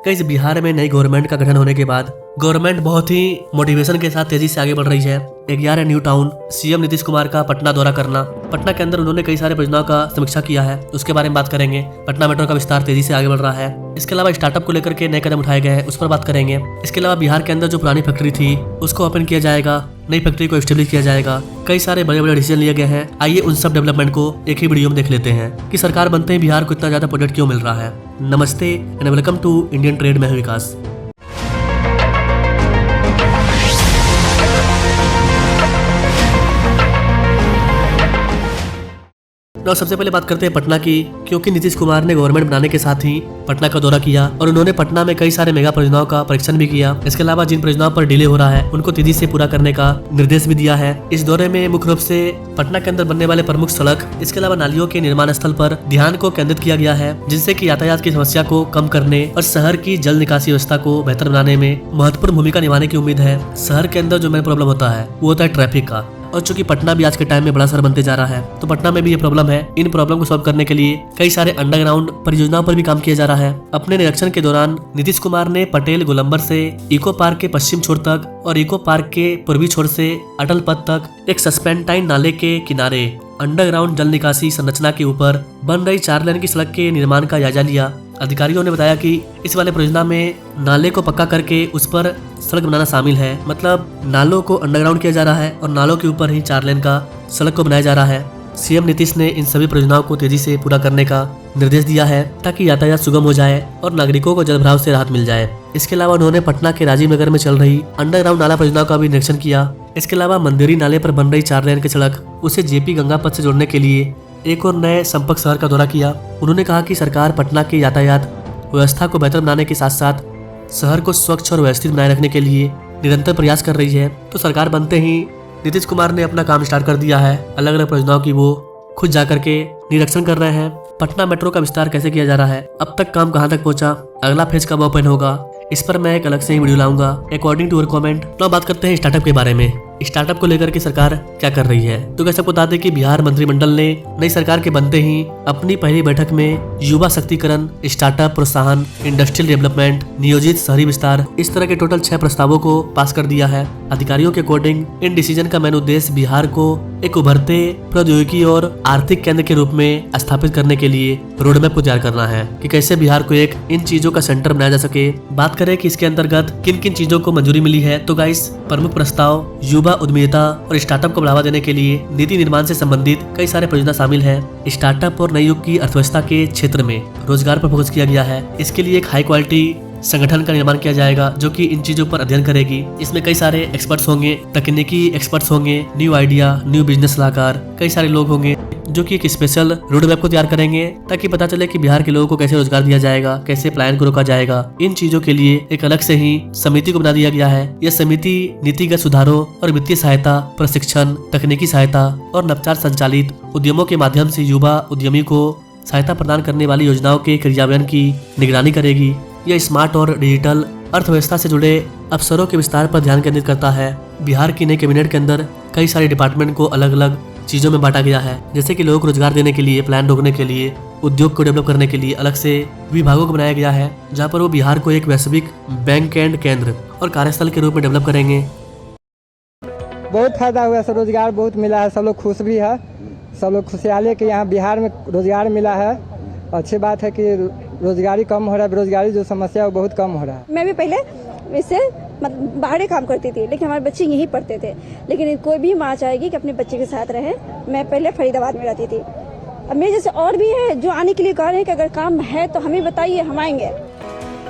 कई बिहार में नई गवर्नमेंट का गठन होने के बाद गवर्नमेंट बहुत ही मोटिवेशन के साथ तेजी से आगे बढ़ रही है। 11 new town CM Nitish Kumar का पटना दौरा करना। पटना के अंदर उन्होंने कई सारे परियोजनाओं का समीक्षा किया है, उसके बारे में बात करेंगे। पटना मेट्रो का विस्तार तेजी से आगे बढ़ रहा है। इसके अलावा स्टार्टअप को लेकर के नए कदम उठाए गए हैं, उस पर बात करेंगे। इसके अलावा बिहार के अंदर जो पुरानी फैक्ट्री थी उसको ओपन किया जाएगा, नई फैक्ट्री को एस्टेब्लिश किया जाएगा। कई सारे बड़े बड़े डिसीजन लिए गए हैं। आइए उन सब डेवलपमेंट को एक ही वीडियो में देख लेते हैं कि सरकार बनते ही बिहार को इतना ज्यादा प्रोजेक्ट क्यों मिल रहा है। नमस्ते and welcome to Indian Trade, मैं हूं विकास। तो सबसे पहले बात करते हैं पटना की, क्योंकि नीतीश कुमार ने गवर्नमेंट बनाने के साथ ही पटना का दौरा किया और उन्होंने पटना में कई सारे मेगा परियोजनाओं का परीक्षण भी किया। इसके अलावा जिन परियोजनाओं पर डिले हो रहा है उनको तेजी से पूरा करने का निर्देश भी दिया है। इस दौरे में मुख्य रूप से पटना के अंदर बनने वाले प्रमुख सड़क, इसके अलावा नालियों के निर्माण स्थल पर ध्यान को केंद्रित किया गया है, जिनसे कि यातायात की समस्या को कम करने और शहर की जल निकासी व्यवस्था को बेहतर बनाने में महत्वपूर्ण भूमिका निभाने की उम्मीद है। शहर के अंदर जो मेन प्रॉब्लम होता है वो होता है ट्रैफिक का, और चूंकि पटना भी आज के टाइम में बड़ा शहर बनते जा रहा है तो पटना में भी ये प्रॉब्लम है। इन प्रॉब्लम को सॉल्व करने के लिए कई सारे अंडरग्राउंड परियोजनाओं पर भी काम किया जा रहा है। अपने निरीक्षण के दौरान नीतीश कुमार ने पटेल गोलंबर से इको पार्क के पश्चिम छोर तक और इको पार्क के पूर्वी छोर से अटल पथ तक एक सस्पेंटाइन नाले के किनारे अंडरग्राउंड जल निकासी संरचना के ऊपर बन रही 4 लेन की सड़क के निर्माण का जायजा लिया। अधिकारियों ने बताया कि इस वाले परियोजना में नाले को पक्का करके उस पर सड़क बनाना शामिल है, मतलब नालों को अंडरग्राउंड किया जा रहा है और नालों के ऊपर ही 4 लेन का सड़क को बनाया जा रहा है। सीएम नीतीश ने इन सभी परियोजनाओं को तेजी से पूरा करने का निर्देश दिया है ताकि यातायात सुगम हो जाए और नागरिकों को जलभराव से राहत मिल जाए। इसके अलावा उन्होंने पटना के राजीव नगर में चल रही अंडरग्राउंड नाला परियोजनाओं का भी निरीक्षण किया। इसके अलावा मंदिरी नाले पर बन रही 4 लेन की सड़क उसे जेपी गंगा पथ से जोड़ने के लिए एक और नए संपर्क शहर का दौरा किया। उन्होंने कहा कि सरकार पटना के यातायात व्यवस्था को बेहतर बनाने के साथ साथ शहर को स्वच्छ और व्यवस्थित बनाए रखने के लिए निरंतर प्रयास कर रही है। तो सरकार बनते ही नीतीश कुमार ने अपना काम स्टार्ट कर दिया है। अलग अलग परियोजनाओं की वो खुद जाकर के निरीक्षण कर रहे हैं। पटना मेट्रो का विस्तार कैसे किया जा रहा है, अब तक काम कहां तक पहुंचा, अगला फेज कब ओपन होगा, इस पर मैं एक अलग से ही वीडियो लाऊंगा अकॉर्डिंग टू योर कमेंट। तो बात करते हैं स्टार्टअप के बारे में। स्टार्टअप को लेकर के सरकार क्या कर रही है। तो कैसे बता दें कि बिहार मंत्रिमंडल ने नई सरकार के बनते ही अपनी पहली बैठक में युवा शक्तिकरण, स्टार्टअप प्रोत्साहन, इंडस्ट्रियल डेवलपमेंट, नियोजित शहरी विस्तार, इस तरह के टोटल 6 प्रस्तावों को पास कर दिया है। अधिकारियों के अकॉर्डिंग इन डिसीजन का मेन उद्देश्य बिहार को एक उभरते प्रौद्योगिकी और आर्थिक केंद्र के रूप में स्थापित करने के लिए रोड मैप को तैयार करना है कि कैसे बिहार को एक इन चीजों का सेंटर बनाया जा सके। बात करें कि इसके अंतर्गत किन किन चीजों को मंजूरी मिली है, तो गाइस प्रमुख प्रस्ताव युवा उद्यमिता और स्टार्टअप को बढ़ावा देने के लिए नीति निर्माण से संबंधित कई सारे परियोजना शामिल है। स्टार्टअप और नई युग की अर्थव्यवस्था के क्षेत्र में रोजगार पर फोकस किया गया है। इसके लिए एक हाई क्वालिटी संगठन का निर्माण किया जाएगा जो कि इन चीजों पर अध्ययन करेगी। इसमें कई सारे एक्सपर्ट्स होंगे, तकनीकी एक्सपर्ट्स होंगे, न्यू आइडिया, न्यू बिजनेस सलाहकार, कई सारे लोग होंगे जो कि एक स्पेशल रोड मैप को तैयार करेंगे ताकि पता चले कि बिहार के लोगों को कैसे रोजगार दिया जाएगा, कैसे पलायन को रोका जाएगा। इन चीजों के लिए एक अलग से ही समिति को बना दिया गया है। यह समिति नीतिगत सुधारों और वित्तीय सहायता, प्रशिक्षण, तकनीकी सहायता और नवाचार संचालित उद्यमों के माध्यम से युवा उद्यमी को सहायता प्रदान करने वाली योजनाओं के क्रियान्वयन की निगरानी करेगी। यह स्मार्ट और डिजिटल अर्थव्यवस्था से जुड़े अवसरों के विस्तार पर ध्यान केंद्रित करता है। बिहार की नई कैबिनेट के अंदर कई सारे डिपार्टमेंट को अलग अलग चीजों में बांटा गया है, जैसे कि लोगों को रोजगार देने के लिए, प्लान रोकने के लिए, उद्योग को डेवलप करने के लिए अलग से विभागों को बनाया गया है, जहाँ पर वो बिहार को एक वैश्विक बैंक एंड केंद्र और कार्यस्थल के रूप में डेवलप करेंगे। बहुत फायदा हुआ, सब रोजगार बहुत मिला है, सब लोग खुश भी है, सब लोग खुशहाल है कि यहाँ बिहार में रोजगार मिला है। अच्छी बात है कि रोजगारी कम हो रहा है, बेरोजगारी जो समस्या है वो बहुत कम हो रहा है। मैं भी पहले इससे बाहर काम करती थी, लेकिन हमारे बच्चे यहीं पढ़ते थे। लेकिन कोई भी माँ चाहेगी कि अपने बच्चे के साथ रहे। मैं पहले फरीदाबाद में रहती थी, अब मेरे जैसे और भी है जो आने के लिए कह रहे हैं कि अगर काम है तो हमें बताइए, हम आएंगे।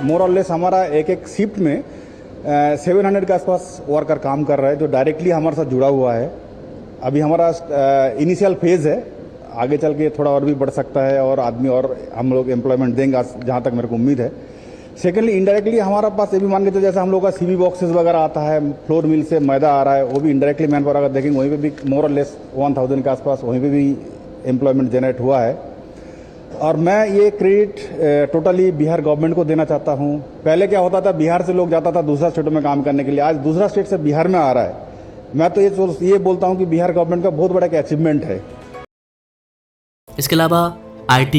मोर और लेस हमारा एक शिफ्ट में 700 के आसपास वर्कर काम कर रहा है जो डायरेक्टली हमारे साथ जुड़ा हुआ है। अभी हमारा इनिशियल फेज है, आगे चल के थोड़ा और भी बढ़ सकता है और आदमी और हम लोग एम्प्लॉयमेंट देंगे जहाँ तक मेरे को उम्मीद है। सेकेंडली इंडायरेक्टली हमारा पास ये भी मान के तो जैसे हम लोग का सीबी बॉक्सेस वगैरह आता है, फ्लोर मिल से मैदा आ रहा है, वो भी इंडायरेक्टली मैन पावर अगर देखेंगे वहीं पे भी मोर और लेस 1000 के आसपास वहीं पे भी एम्प्लॉयमेंट जनरेट हुआ है। और मैं ये क्रेडिट टोटली बिहार गवर्नमेंट को देना चाहता हूँ। पहले क्या होता था, बिहार से लोग जाता था दूसरा स्टेटों में काम करने के लिए, आज दूसरा स्टेट से बिहार में आ रहा है। मैं तो ये बोलता हूँ कि बिहार गवर्नमेंट का बहुत बड़ा एक अचीवमेंट है। इसके अलावा IT,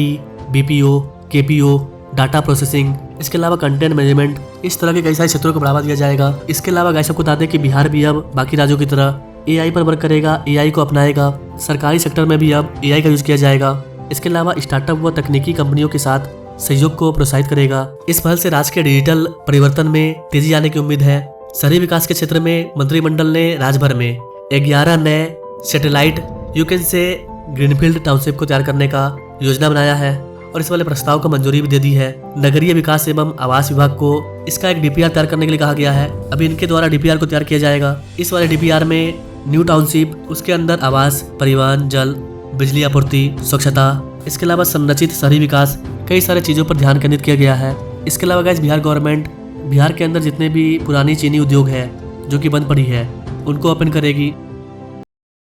BPO, KPO, data processing, इसके अलावा कंटेंट मैनेजमेंट, इस तरह के कई सारे क्षेत्रों को बढ़ावा दिया जाएगा। इसके अलावा गाइस आपको बता दें कि बिहार भी अब बाकी राज्यों की तरह AI पर वर्क करेगा, AI को अपनाएगा। सरकारी सेक्टर में भी अब AI का यूज किया जाएगा। इसके अलावा स्टार्टअप व तकनीकी कंपनियों के साथ सहयोग को प्रोत्साहित करेगा। इस पहल से राज्य के डिजिटल परिवर्तन में तेजी आने की उम्मीद है। शहरी विकास के क्षेत्र में मंत्रिमंडल ने राज्य भर में 11 नए सैटेलाइट यूकेन से ग्रीनफील्ड टाउनशिप को तैयार करने का योजना बनाया है और इस वाले प्रस्ताव को मंजूरी भी दे दी है। नगरीय विकास एवं आवास विभाग को इसका एक DPR तैयार करने के लिए कहा गया है। अभी इनके द्वारा DPR को तैयार किया जाएगा। इस वाले DPR में न्यू टाउनशिप, उसके अंदर आवास, परिवहन, जल, बिजली आपूर्ति, स्वच्छता, इसके अलावा संरचित शहरी विकास, कई सारे चीज़ों पर ध्यान केंद्रित किया गया है। इसके अलावा गाइस बिहार गवर्नमेंट बिहार के अंदर जितने भी पुरानी चीनी उद्योग है जो कि बंद पड़ी है उनको ओपन करेगी।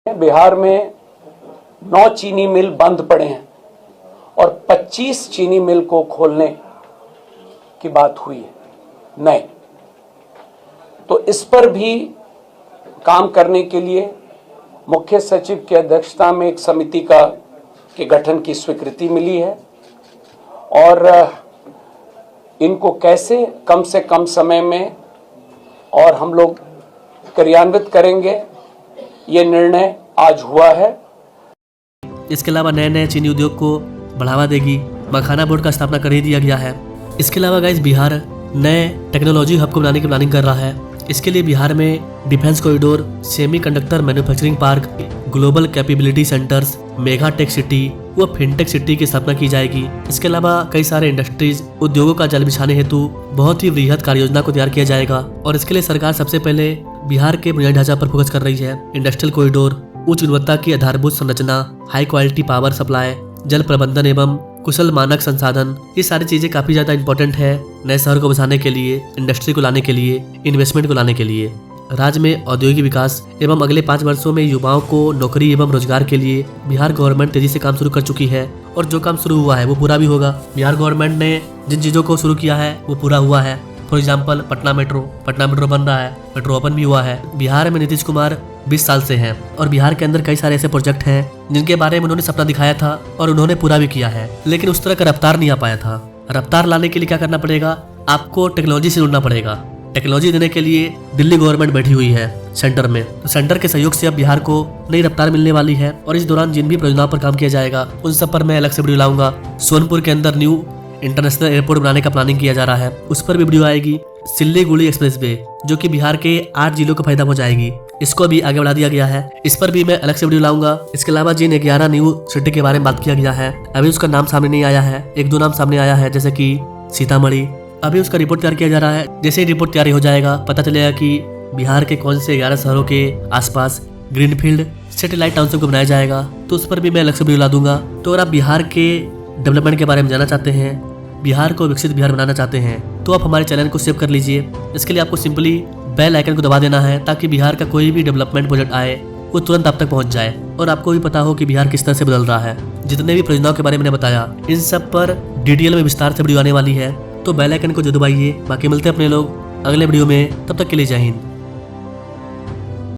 बिहार में 9 चीनी मिल बंद पड़े हैं और 25 चीनी मिल को खोलने की बात हुई है नए। तो इस पर भी काम करने के लिए मुख्य सचिव की अध्यक्षता में एक समिति के गठन की स्वीकृति मिली है और इनको कैसे कम से कम समय में और हम लोग क्रियान्वित करेंगे, ये निर्णय आज हुआ है। इसके अलावा नए नए चीनी उद्योग को बढ़ावा देगी। मखाना बोर्ड का स्थापना कर ही दिया गया है। इसके अलावा गाइस बिहार नए टेक्नोलॉजी हब को बनाने की प्लानिंग कर रहा है। इसके लिए बिहार में defence corridor, semiconductor manufacturing park, global capability centres, mega tech city व फिनटेक सिटी की स्थापना की जाएगी। इसके अलावा कई सारे इंडस्ट्रीज उद्योगों का जाल बिछाने हेतु बहुत ही वृहद कार्य योजना को तैयार किया जाएगा और इसके लिए सरकार सबसे पहले बिहार के बुनियादी ढांचा पर फोकस कर रही है। इंडस्ट्रियल कॉरिडोर, उच्च गुणवत्ता की आधारभूत संरचना, हाई क्वालिटी पावर सप्लाई, जल प्रबंधन एवं कुशल मानक संसाधन, ये सारी चीजें काफी ज्यादा इंपॉर्टेंट है नए शहर को बसाने के लिए, इंडस्ट्री को लाने के लिए, इन्वेस्टमेंट को लाने के लिए। राज्य में औद्योगिक विकास एवं अगले 5 वर्षों में युवाओं को नौकरी एवं रोजगार के लिए बिहार गवर्नमेंट तेजी से काम शुरू कर चुकी है और जो काम शुरू हुआ है वो पूरा भी होगा। बिहार गवर्नमेंट ने जिन चीजों को शुरू किया है वो पूरा हुआ है। फॉर एग्जाम्पल पटना मेट्रो बन रहा है, मेट्रो ओपन भी हुआ है। बिहार में नीतीश कुमार 20 साल से हैं और बिहार के अंदर कई सारे ऐसे प्रोजेक्ट हैं जिनके बारे में उन्होंने सपना दिखाया था और उन्होंने पूरा भी किया है, लेकिन उस तरह का रफ्तार नहीं आ पाया था। रफ्तार लाने के लिए क्या करना पड़ेगा, आपको टेक्नोलॉजी से जुड़ना पड़ेगा। टेक्नोलॉजी देने के लिए दिल्ली गवर्नमेंट बैठी हुई है सेंटर में, तो सेंटर के सहयोग से अब बिहार को नई रफ्तार मिलने वाली है और इस दौरान जिन भी परियोजनाओं पर काम किया जाएगा उन सब पर मैं अलग से वीडियो लाऊंगा। सोनपुर के अंदर न्यू इंटरनेशनल एयरपोर्ट बनाने का प्लानिंग किया जा रहा है, उस पर भी वीडियो आएगी। सिल्लीगुड़ी एक्सप्रेसवे जो कि बिहार के 8 जिलों को फायदा पहुंचाएगी, इसको भी आगे बढ़ा दिया गया है, इस पर भी मैं अलग से वीडियो लाऊंगा। इसके अलावा जिन 11 न्यू सिटी के बारे में बात किया गया है, अभी उसका नाम सामने नहीं आया है। 1-2 नाम सामने आया है जैसे कि सीतामढ़ी, अभी उसका रिपोर्ट तैयार किया जा रहा है। जैसे ही रिपोर्ट तैयार हो जाएगा पता चलेगा कि बिहार के कौन से 11 शहरों के आसपास ग्रीनफील्ड सैटेलाइट टाउनशिप को बनाया जाएगा, तो उस पर भी मैं अलग से वीडियो ला दूंगा। तो अगर आप बिहार के डेवलपमेंट के बारे में जानना चाहते हैं, बिहार को विकसित बिहार बनाना चाहते हैं, तो आप हमारे चैनल को सेव कर लीजिए। इसके लिए आपको सिंपली बेल आइकन को दबा देना है ताकि बिहार का कोई भी डेवलपमेंट प्रोजेक्ट आए वो तुरंत आप तक पहुंच जाए और आपको भी पता हो कि बिहार किस तरह से बदल रहा है। जितने भी परियोजनाओं के बारे में मैंने बताया इन सब पर डिटेल में विस्तार से वीडियो आने वाली है, तो बेल आइकन को जो दबाइए। बाकी मिलते हैं अपने लोग अगले वीडियो में, तब तक के लिए जय हिंद।